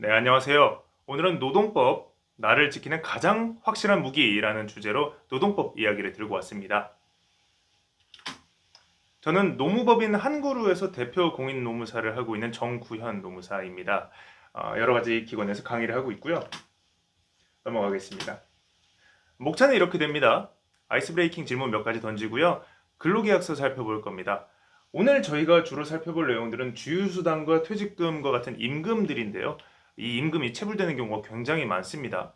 네, 안녕하세요. 오늘은 노동법, 나를 지키는 가장 확실한 무기라는 주제로 노동법 이야기를 들고 왔습니다. 저는 노무법인 한그루에서 대표 공인 노무사를 하고 있는 정구현 노무사입니다. 여러 가지 기관에서 강의를 하고 있고요. 넘어가겠습니다. 목차는 이렇게 됩니다. 아이스 브레이킹 질문 몇 가지 던지고요. 근로계약서 살펴볼 겁니다. 오늘 저희가 주로 살펴볼 내용들은 주휴수당과 퇴직금과 같은 임금들인데요. 이 임금이 체불되는 경우가 굉장히 많습니다.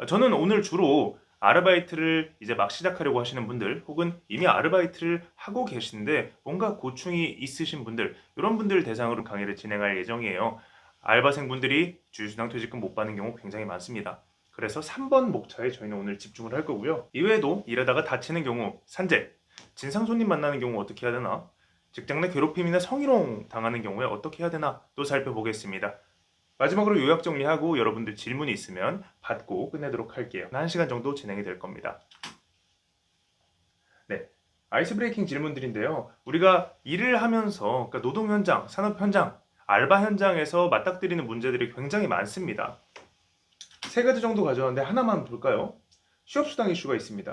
저는 오늘 주로 아르바이트를 이제 막 시작하려고 하시는 분들 혹은 이미 아르바이트를 하고 계신데 뭔가 고충이 있으신 분들 이런 분들 대상으로 강의를 진행할 예정이에요. 알바생분들이 주휴수당 퇴직금 못 받는 경우 굉장히 많습니다. 그래서 3번 목차에 저희는 오늘 집중을 할 거고요. 이외에도 일하다가 다치는 경우, 산재, 진상 손님 만나는 경우 어떻게 해야 되나? 직장 내 괴롭힘이나 성희롱 당하는 경우에 어떻게 해야 되나? 또 살펴보겠습니다. 마지막으로 요약 정리하고 여러분들 질문이 있으면 받고 끝내도록 할게요. 1시간 정도 진행이 될 겁니다. 네. 아이스 브레이킹 질문들인데요. 우리가 일을 하면서 그러니까 노동 현장, 산업 현장, 알바 현장에서 맞닥뜨리는 문제들이 굉장히 많습니다. 세 가지 정도 가져왔는데 하나만 볼까요? 취업수당 이슈가 있습니다.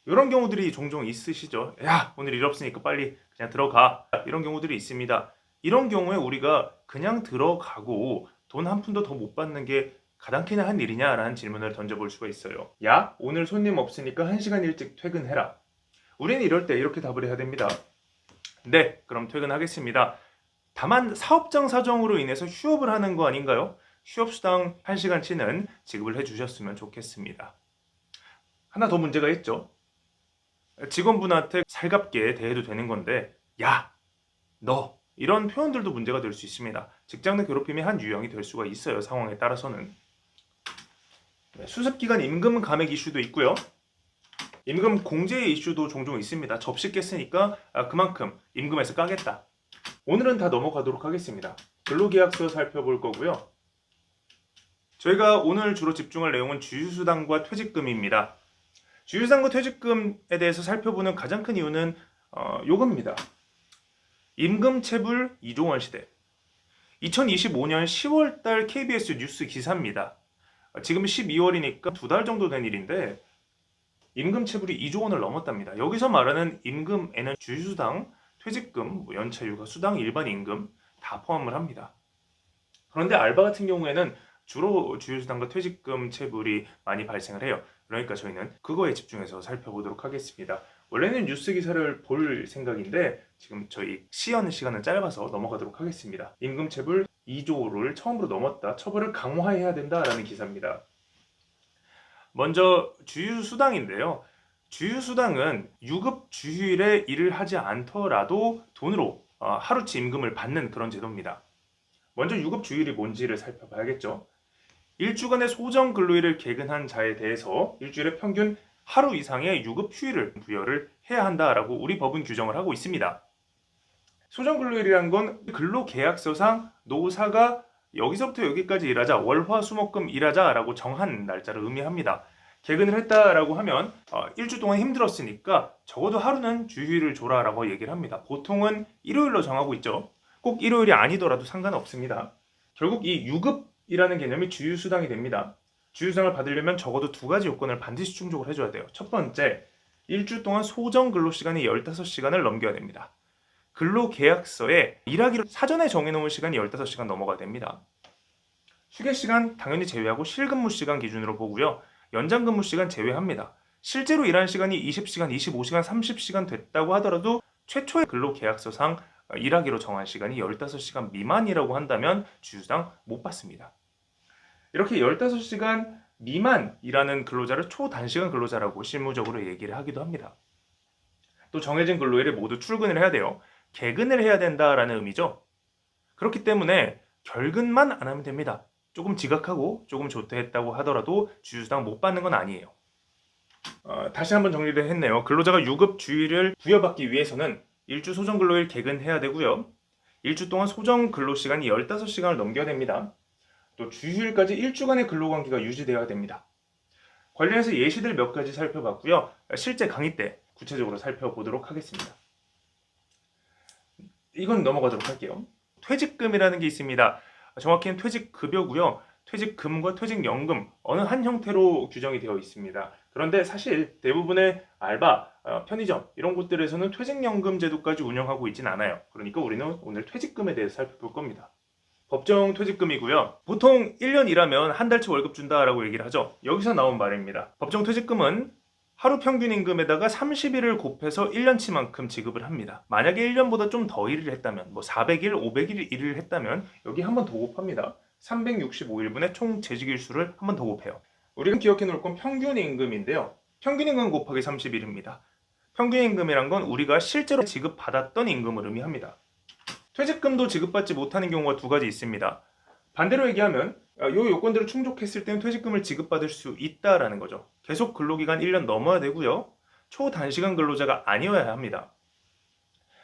이런 경우들이 종종 있으시죠. 야, 오늘 일 없으니까 빨리 그냥 들어가. 이런 경우들이 있습니다. 이런 경우에 우리가 그냥 들어가고 돈 한 푼도 더 못 받는 게 가당키나 한 일이냐라는 질문을 던져볼 수가 있어요. 야, 오늘 손님 없으니까 1시간 일찍 퇴근해라. 우리는 이럴 때 이렇게 답을 해야 됩니다. 네, 그럼 퇴근하겠습니다. 다만 사업장 사정으로 인해서 휴업을 하는 거 아닌가요? 휴업수당 1시간치는 지급을 해주셨으면 좋겠습니다. 하나 더 문제가 있죠. 직원분한테 살갑게 대해도 되는 건데 야, 너 이런 표현들도 문제가 될 수 있습니다. 직장 내 괴롭힘의 한 유형이 될 수가 있어요. 상황에 따라서는. 수습기간 임금 감액 이슈도 있고요. 임금 공제 이슈도 종종 있습니다. 접시 깼으니까 그만큼 임금에서 까겠다. 오늘은 다 넘어가도록 하겠습니다. 근로계약서 살펴볼 거고요. 저희가 오늘 주로 집중할 내용은 주휴수당과 퇴직금입니다. 주휴수당과 퇴직금에 대해서 살펴보는 가장 큰 이유는 요겁니다. 임금체불 2조 원 시대. 2025년 10월달 KBS 뉴스 기사입니다. 지금 12월이니까 2달 정도 된 일인데 임금체불이 2조 원을 넘었답니다. 여기서 말하는 임금에는 주휴수당, 퇴직금, 연차휴가, 수당, 일반 임금 다 포함을 합니다. 그런데 알바 같은 경우에는 주로 주휴수당과 퇴직금 체불이 많이 발생을 해요. 그러니까 저희는 그거에 집중해서 살펴보도록 하겠습니다. 원래는 뉴스 기사를 볼 생각인데 지금 저희 시연 시간은 짧아서 넘어가도록 하겠습니다. 임금체불 2조를 처음으로 넘었다. 처벌을 강화해야 된다라는 기사입니다. 먼저 주휴수당인데요. 주휴수당은 유급 주휴일에 일을 하지 않더라도 돈으로 하루치 임금을 받는 그런 제도입니다. 먼저 유급 주휴일이 뭔지를 살펴봐야겠죠. 일주간의 소정 근로일을 개근한 자에 대해서 일주일에 평균 하루 이상의 유급 휴일을 부여를 해야 한다라고 우리 법은 규정을 하고 있습니다. 소정 근로일이란 건 근로계약서상 노사가 여기서부터 여기까지 일하자, 월화수목금 일하자라고 정한 날짜를 의미합니다. 개근을 했다라고 하면 일주 동안 힘들었으니까 적어도 하루는 주휴일을 줘라라고 얘기를 합니다. 보통은 일요일로 정하고 있죠. 꼭 일요일이 아니더라도 상관없습니다. 결국 이 유급이라는 개념이 주휴수당이 됩니다. 주휴수당을 받으려면 적어도 2가지 요건을 반드시 충족을 해줘야 돼요. 첫 번째, 일주 동안 소정 근로시간이 15시간을 넘겨야 됩니다. 근로계약서에 일하기로 사전에 정해놓은 시간이 15시간 넘어가야 됩니다. 휴게시간 당연히 제외하고 실근무시간 기준으로 보고요. 연장근무시간 제외합니다. 실제로 일하는 시간이 20시간, 25시간, 30시간 됐다고 하더라도 최초의 근로계약서상 일하기로 정한 시간이 15시간 미만이라고 한다면 주휴수당 못 받습니다. 이렇게 15시간 미만이라는 근로자를 초단시간 근로자라고 실무적으로 얘기를 하기도 합니다. 또 정해진 근로일에 모두 출근을 해야 돼요. 개근을 해야 된다라는 의미죠. 그렇기 때문에 결근만 안 하면 됩니다. 조금 지각하고 조금 조퇴했다고 하더라도 주휴수당 못 받는 건 아니에요. 다시 한번 정리를 했네요. 근로자가 유급 주휴일을 부여받기 위해서는 일주 소정 근로일 개근해야 되고요. 일주 동안 소정 근로시간이 15시간을 넘겨야 됩니다. 또 주휴일까지 일주간의 근로관계가 유지되어야 됩니다. 관련해서 예시들 몇 가지 살펴봤고요. 실제 강의 때 구체적으로 살펴보도록 하겠습니다. 이건 넘어가도록 할게요. 퇴직금이라는 게 있습니다. 정확히는 퇴직급여고요. 퇴직금과 퇴직연금 어느 한 형태로 규정이 되어 있습니다. 그런데 사실 대부분의 알바, 편의점 이런 곳들에서는 퇴직연금 제도까지 운영하고 있진 않아요. 그러니까 우리는 오늘 퇴직금에 대해서 살펴볼 겁니다. 법정 퇴직금이고요. 보통 1년 일하면 한 달치 월급 준다라고 얘기를 하죠. 여기서 나온 말입니다. 법정 퇴직금은 하루 평균 임금에다가 30일을 곱해서 1년치만큼 지급을 합니다. 만약에 1년보다 좀 더 일을 했다면, 400일, 500일 일을 했다면 여기 한 번 더 곱합니다. 365일분의 총 재직일 수를 한 번 더 곱해요. 우리가 기억해 놓을 건 평균 임금인데요. 평균 임금 곱하기 30일입니다. 평균 임금이란 건 우리가 실제로 지급받았던 임금을 의미합니다. 퇴직금도 지급받지 못하는 경우가 두 가지 있습니다. 반대로 얘기하면 이 요건들을 충족했을 때는 퇴직금을 지급받을 수 있다라는 거죠. 계속 근로기간 1년 넘어야 되고요. 초단시간 근로자가 아니어야 합니다.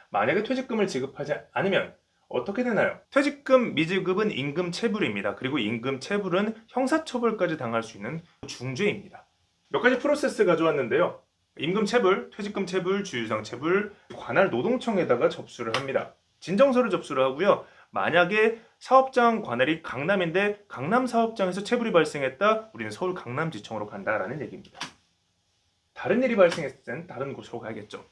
만약에 퇴직금을 지급하지 않으면 어떻게 되나요? 퇴직금 미지급은 임금체불입니다. 그리고 임금체불은 형사처벌까지 당할 수 있는 중죄입니다. 몇 가지 프로세스 가져왔는데요. 임금체불, 퇴직금체불, 주유상체불, 관할 노동청에다가 접수를 합니다. 진정서를 접수를 하고요. 만약에 사업장 관할이 강남인데 강남 사업장에서 체불이 발생했다. 우리는 서울 강남지청으로 간다라는 얘기입니다. 다른 일이 발생했을 땐 다른 곳으로 가야겠죠.